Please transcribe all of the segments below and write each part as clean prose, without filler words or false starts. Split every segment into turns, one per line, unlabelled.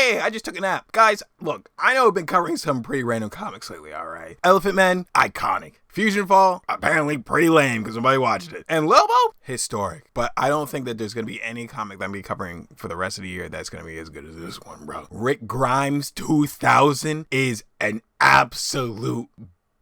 Hey, I just took a nap. Guys, look, I know I've been covering some pretty random comics lately, alright? Elephant Man, iconic. Fusion Fall, apparently pretty lame because nobody watched it. And Lobo, historic. But I don't think that there's going to be any comic that I'm going to be covering for the rest of the year that's going to be as good as this one, bro. Rick Grimes 2000 is an absolute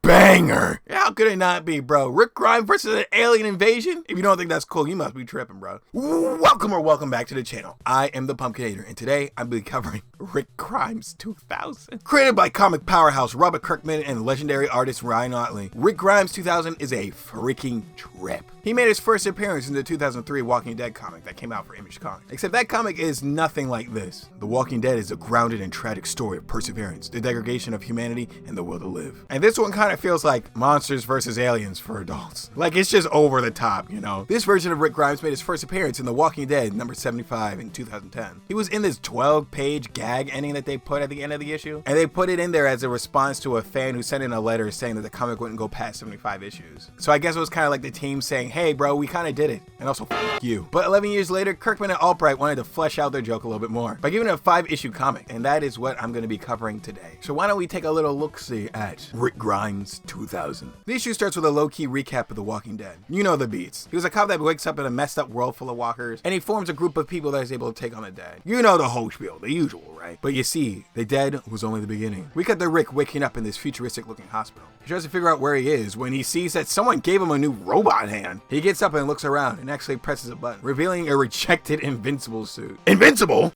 banger. How could it not be, bro? Rick Grimes versus an alien invasion? If you don't think that's cool, you must be tripping, bro. Welcome back to the channel. I am the Pumpkinator, and today I'll be covering Rick Grimes 2000. Created by comic powerhouse Robert Kirkman and legendary artist Ryan Ottley, Rick Grimes 2000 is a freaking trip. He made his first appearance in the 2003 Walking Dead comic that came out for Image Comics. Except that comic is nothing like this. The Walking Dead is a grounded and tragic story of perseverance, the degradation of humanity, and the will to live. And this one kind of feels like Monsters vs. Aliens for adults. Like, it's just over the top, you know? This version of Rick Grimes made his first appearance in The Walking Dead number 75 in 2010. He was in this 12-page gag ending that they put at the end of the issue, and they put it in there as a response to a fan who sent in a letter saying that the comic wouldn't go past 75 issues. So I guess it was kind of like the team saying, hey bro, we kind of did it, and also f*** you. But 11 years later, Kirkman and Albright wanted to flesh out their joke a little bit more by giving it a 5-issue comic, and that is what I'm going to be covering today. So why don't we take a little look-see at Rick Grimes 2000. The issue starts with a low-key recap of The Walking Dead. You know the beats. He was a cop that wakes up in a messed up world full of walkers, and he forms a group of people that is able to take on the dead. You know the whole spiel, the usual, right? But you see, the dead was only the beginning. We cut to Rick waking up in this futuristic-looking hospital. He tries to figure out where he is when he sees that someone gave him a new robot hand. He gets up and looks around and actually presses a button, revealing a rejected Invincible suit. Invincible?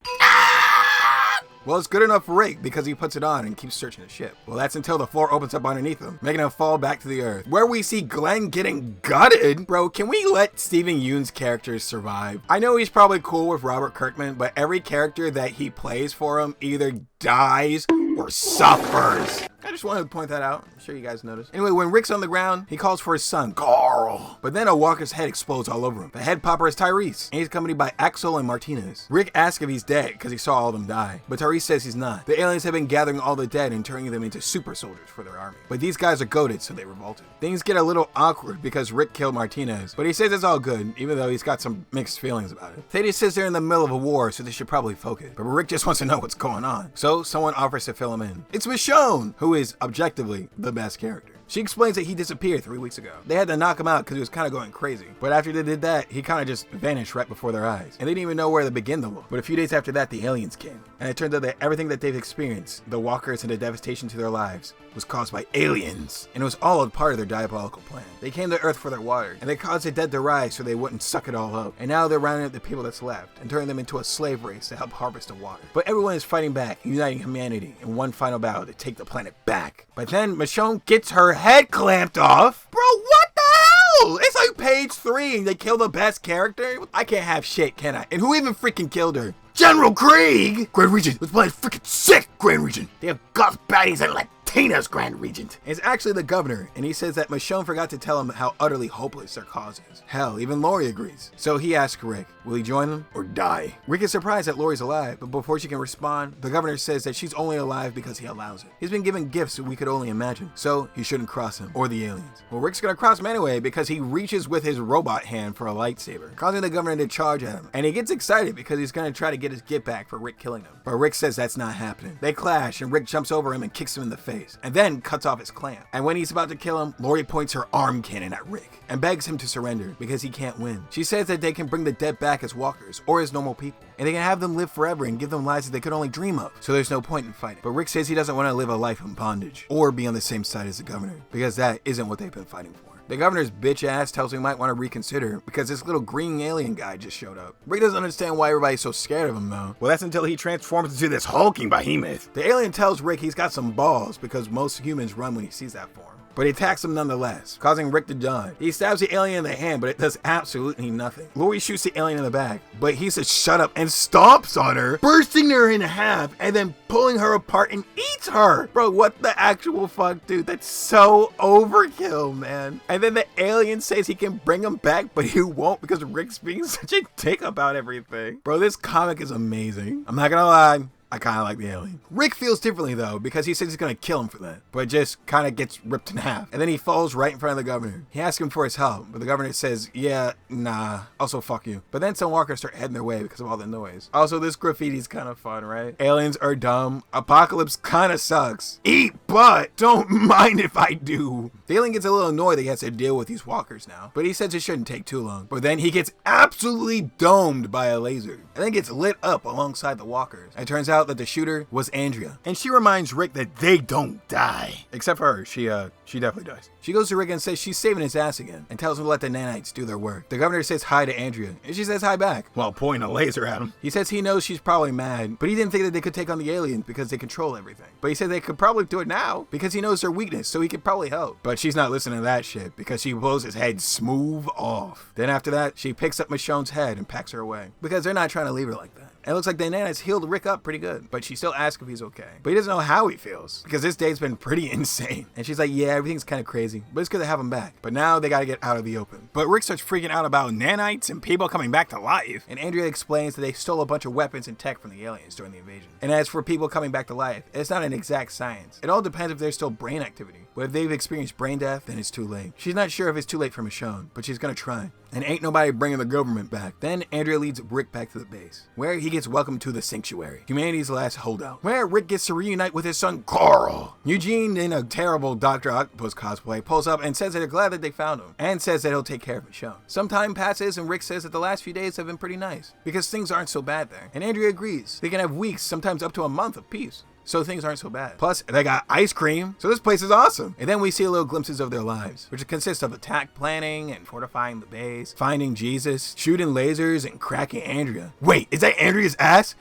Well, it's good enough for Rick because he puts it on and keeps searching the ship. Well, that's until the floor opens up underneath him, making him fall back to the earth, where we see Glenn getting gutted. Bro, can we let Steven Yeun's characters survive? I know he's probably cool with Robert Kirkman, but every character that he plays for him either dies or suffers. I just wanted to point that out. I'm sure you guys noticed. Anyway, when Rick's on the ground, he calls for his son, Carl. But then a walker's head explodes all over him. The head popper is Tyrese, and he's accompanied by Axel and Martinez. Rick asks if he's dead because he saw all of them die, but Tyrese says he's not. The aliens have been gathering all the dead and turning them into super soldiers for their army. But these guys are goated, so they revolted. Things get a little awkward because Rick killed Martinez, but he says it's all good, even though he's got some mixed feelings about it. Thaddeus says they're in the middle of a war, so they should probably focus. But Rick just wants to know what's going on. So someone offers to fill him in. It's Michonne, who is objectively the best character. She explains that he disappeared 3 weeks ago. They had to knock him out because he was kind of going crazy. But after they did that, he kind of just vanished right before their eyes. And they didn't even know where to begin to look. But a few days after that, the aliens came. And it turns out that everything that they've experienced, the walkers and the devastation to their lives, was caused by aliens. And it was all a part of their diabolical plan. They came to Earth for their water, and they caused the dead to rise so they wouldn't suck it all up. And now they're rounding up the people that's left and turning them into a slave race to help harvest the water. But everyone is fighting back, uniting humanity in one final battle to take the planet back. But then Michonne gets her head clamped off. Bro, what the hell? It's like page 3 and they kill the best character? I can't have shit, can I? And who even freaking killed her? General Krieg! Grand Regent, let's play freaking sick, Grand Regent. They have goth baddies and Latina's Grand Regent. It's actually the governor, and he says that Michonne forgot to tell him how utterly hopeless their cause is. Hell, even Lori agrees. So he asks Rick, will he join them or die? Rick is surprised that Lori's alive, but before she can respond, the governor says that she's only alive because he allows it. He's been given gifts we could only imagine, so he shouldn't cross him, or the aliens. Well, Rick's gonna cross him anyway because he reaches with his robot hand for a lightsaber, causing the governor to charge at him. And he gets excited because he's gonna try to get his get back for Rick killing him. But Rick says that's not happening. They clash, and Rick jumps over him and kicks him in the face, and then cuts off his clamp. And when he's about to kill him, Lori points her arm cannon at Rick and begs him to surrender because he can't win. She says that they can bring the dead back as walkers or as normal people, and they can have them live forever and give them lives that they could only dream of, so there's no point in fighting. But Rick says he doesn't want to live a life in bondage or be on the same side as the governor because that isn't what they've been fighting for. The governor's bitch ass tells him he might want to reconsider because this little green alien guy just showed up. Rick doesn't understand why everybody's so scared of him though. Well, that's until he transforms into this hulking behemoth. The alien tells Rick he's got some balls because most humans run when he sees that form. But he attacks him nonetheless, causing Rick to die. He stabs the alien in the hand, but it does absolutely nothing. Lori shoots the alien in the back, but he says shut up and stomps on her, bursting her in half and then pulling her apart and eats her. Bro, what the actual fuck, dude? That's so overkill, man. And then the alien says he can bring him back, but he won't because Rick's being such a dick about everything. Bro, this comic is amazing. I'm not gonna lie. I kind of like the alien. Rick feels differently though, because he says he's gonna kill him for that, but just kind of gets ripped in half. And then he falls right in front of the governor. He asks him for his help, but the governor says, yeah, nah, also fuck you. But then some walkers start heading their way because of all the noise. Also, this graffiti's kind of fun, right? Aliens are dumb. Apocalypse kind of sucks. Eat butt. Don't mind if I do. The alien gets a little annoyed that he has to deal with these walkers now, but he says it shouldn't take too long. But then he gets absolutely domed by a laser and then gets lit up alongside the walkers. It turns out that the shooter was Andrea, and she reminds Rick that they don't die. Except for her, she definitely dies. She goes to Rick and says she's saving his ass again and tells him to let the nanites do their work. The governor says hi to Andrea, and she says hi back while pointing a laser at him. He says he knows she's probably mad, but he didn't think that they could take on the aliens because they control everything. But he said they could probably do it now because he knows their weakness, so he could probably help. But she's not listening to that shit because she blows his head smooth off. Then after that, she picks up Michonne's head and packs her away because they're not trying to leave her like that. And it looks like the nanites healed Rick up pretty good, but she still asks if he's okay. But he doesn't know how he feels because this day's been pretty insane. And she's like, yeah, everything's kind of crazy, but it's good to have him back. But now they gotta get out of the open. But Rick starts freaking out about nanites and people coming back to life. And Andrea explains that they stole a bunch of weapons and tech from the aliens during the invasion. And as for people coming back to life, it's not an exact science. It all depends if there's still brain activity. But if they've experienced brain death, then it's too late. She's not sure if it's too late for Michonne, but she's gonna try. And ain't nobody bringing the government back. Then Andrea leads Rick back to the base, where he gets welcomed to the Sanctuary, humanity's last holdout, where Rick gets to reunite with his son Carl. Eugene, in a terrible Dr. Octopus cosplay, pulls up and says that they're glad that they found him, and says that he'll take care of Michonne. Some time passes and Rick says that the last few days have been pretty nice, because things aren't so bad there. And Andrea agrees. They can have weeks, sometimes up to a month of peace. So things aren't so bad. Plus, they got ice cream, so this place is awesome. And then we see little glimpses of their lives, which consists of attack planning and fortifying the base, finding Jesus, shooting lasers, and cracking Andrea. Wait, is that Andrea's ass?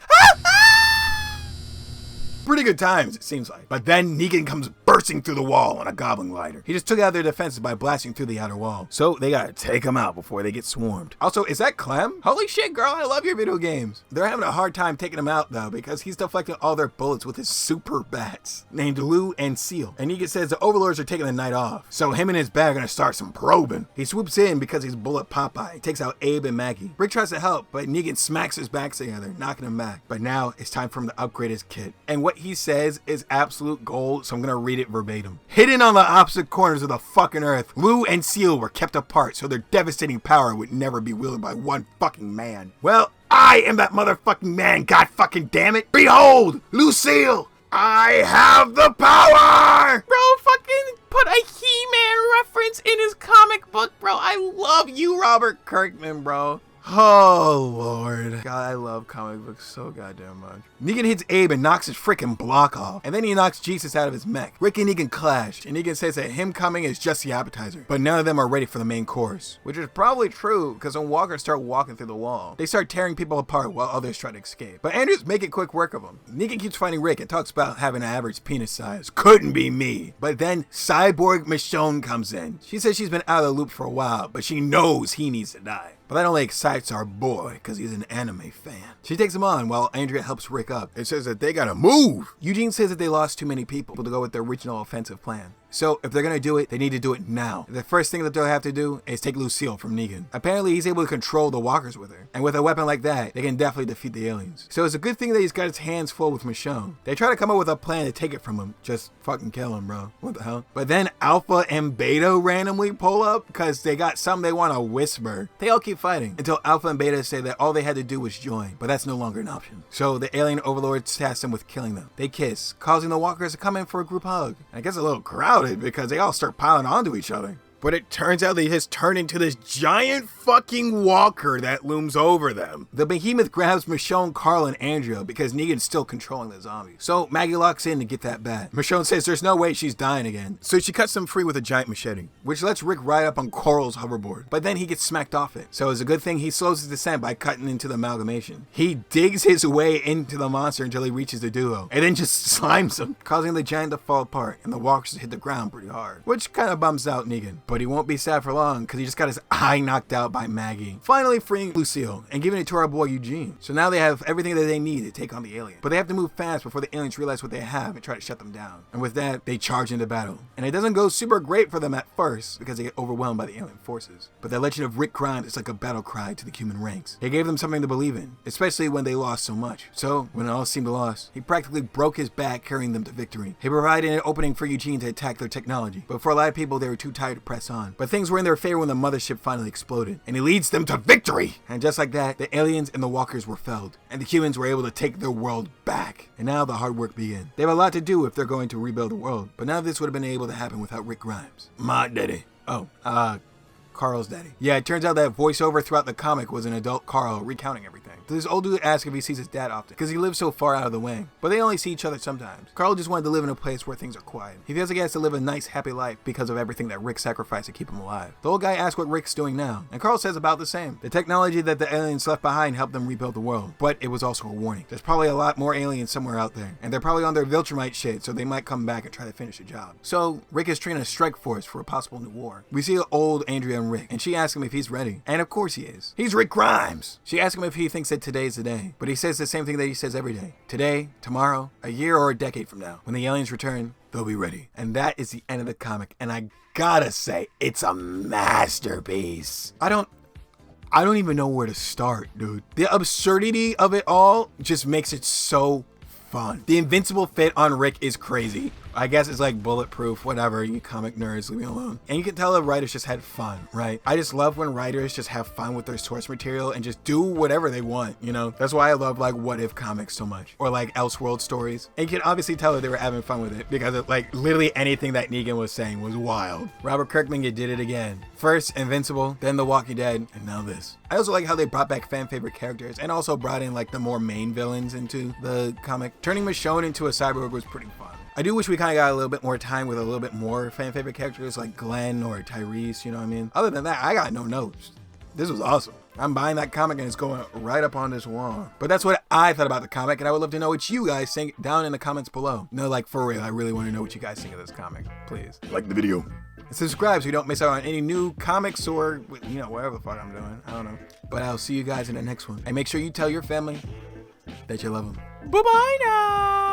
Pretty good times, it seems like. But then Negan comes bursting through the wall on a goblin glider. He just took out their defenses by blasting through the outer wall. So they gotta take him out before they get swarmed. Also, is that Clem? Holy shit, girl, I love your video games. They're having a hard time taking him out though, because he's deflecting all their bullets with his super bats, named Lou and Seal. And Negan says the overlords are taking the night off. So him and his bat are gonna start some probing. He swoops in because he's Bullet Popeye, takes out Abe and Maggie. Rick tries to help, but Negan smacks his backs together, knocking him back. But now it's time for him to upgrade his kit. And what he says is absolute gold, so I'm gonna read it verbatim. Hidden on the opposite corners of the fucking earth, Lou and Seal were kept apart so their devastating power would never be wielded by one fucking man. Well, I am that motherfucking man, god fucking damn it. Behold, Lucille, I have the power! Bro, fucking put a He-Man reference in his comic book, bro. I love you, Robert Kirkman, bro. Oh, Lord. God, I love comic books so goddamn much. Negan hits Abe and knocks his freaking block off. And then he knocks Jesus out of his mech. Rick and Negan clash, and Negan says that him coming is just the appetizer. But none of them are ready for the main course. Which is probably true, because when walkers start walking through the wall, they start tearing people apart while others try to escape. But Andrew's making quick work of them. Negan keeps fighting Rick and talks about having an average penis size. Couldn't be me. But then Cyborg Michonne comes in. She says she's been out of the loop for a while, but she knows he needs to die. But that only excites our boy, because he's an anime fan. She takes him on while Andrea helps Rick up. It says that they gotta move. Eugene says that they lost too many people to go with their original offensive plan. So if they're gonna do it, they need to do it now. The first thing that they'll have to do is take Lucille from Negan. Apparently he's able to control the walkers with her. And with a weapon like that, they can definitely defeat the aliens. So it's a good thing that he's got his hands full with Michonne. They try to come up with a plan to take it from him. Just fucking kill him, bro. What the hell? But then Alpha and Beta randomly pull up because they got something they want to whisper. They all keep fighting until Alpha and Beta say that all they had to do was join, but that's no longer an option. So the alien overlords task them with killing them. They kiss, causing the walkers to come in for a group hug. And it gets a little crowded because they all start piling onto each other. But it turns out they just turn into this giant fucking walker that looms over them. The behemoth grabs Michonne, Carl, and Andrea because Negan's still controlling the zombies. So Maggie locks in to get that bat. Michonne says there's no way she's dying again. So she cuts them free with a giant machete, which lets Rick ride up on Carl's hoverboard. But then he gets smacked off it. So it's a good thing he slows his descent by cutting into the amalgamation. He digs his way into the monster until he reaches the duo, and then just slimes them, causing the giant to fall apart, and the walkers to hit the ground pretty hard, which kind of bums out Negan. But he won't be sad for long because he just got his eye knocked out by Maggie, finally freeing Lucille and giving it to our boy Eugene. So now they have everything that they need to take on the alien. But they have to move fast before the aliens realize what they have and try to shut them down. And with that, they charge into battle. And it doesn't go super great for them at first because they get overwhelmed by the alien forces. But the legend of Rick Grimes is like a battle cry to the human ranks. It gave them something to believe in, especially when they lost so much. So when it all seemed lost, he practically broke his back carrying them to victory. He provided an opening for Eugene to attack their technology. But for a lot of people, they were too tired to press on. But things were in their favor when the mothership finally exploded. And he leads them to victory! And just like that, the aliens and the walkers were felled. And the humans were able to take their world back. And now the hard work began. They have a lot to do if they're going to rebuild the world. But none of this would have been able to happen without Rick Grimes. My daddy. Carl's daddy. Yeah, it turns out that voiceover throughout the comic was an adult Carl recounting everything. So this old dude asks if he sees his dad often, because he lives so far out of the way. But they only see each other sometimes. Carl just wanted to live in a place where things are quiet. He feels like he has to live a nice, happy life because of everything that Rick sacrificed to keep him alive. The old guy asks what Rick's doing now, and Carl says about the same. The technology that the aliens left behind helped them rebuild the world, but it was also a warning. There's probably a lot more aliens somewhere out there, and they're probably on their Viltrumite shit, so they might come back and try to finish the job. So Rick is training a strike force for a possible new war. We see old Andrea and Rick, and she asks him if he's ready, and of course he is. He's Rick Grimes! She asks him if he thinks that today's the day, but he says the same thing that he says every day. Today, tomorrow, a year, or a decade from now. When the aliens return, they'll be ready. And that is the end of the comic, and I gotta say, it's a masterpiece. I don't even know where to start, dude. The absurdity of it all just makes it so fun. The invincible fit on Rick is crazy. I guess it's like bulletproof, whatever, you comic nerds, leave me alone. And you can tell the writers just had fun, right? I just love when writers just have fun with their source material and just do whatever they want, you know? That's why I love like What If comics so much, or like Elseworld stories. And you can obviously tell that they were having fun with it because it, like literally anything that Negan was saying was wild. Robert Kirkman, you did it again. First Invincible, then The Walking Dead, and now this. I also like how they brought back fan favorite characters and also brought in like the more main villains into the comic. Turning Michonne into a cyborg was pretty fun. I do wish we kind of got a little bit more time with a little bit more fan favorite characters like Glenn or Tyrese, you know what I mean? Other than that, I got no notes. This was awesome. I'm buying that comic and it's going right up on this wall. But that's what I thought about the comic, and I would love to know what you guys think down in the comments below. No, like for real, I really want to know what you guys think of this comic. Please. Like the video. And subscribe so you don't miss out on any new comics or, you know, whatever the fuck I'm doing. I don't know. But I'll see you guys in the next one. And make sure you tell your family that you love them. Bye-bye now!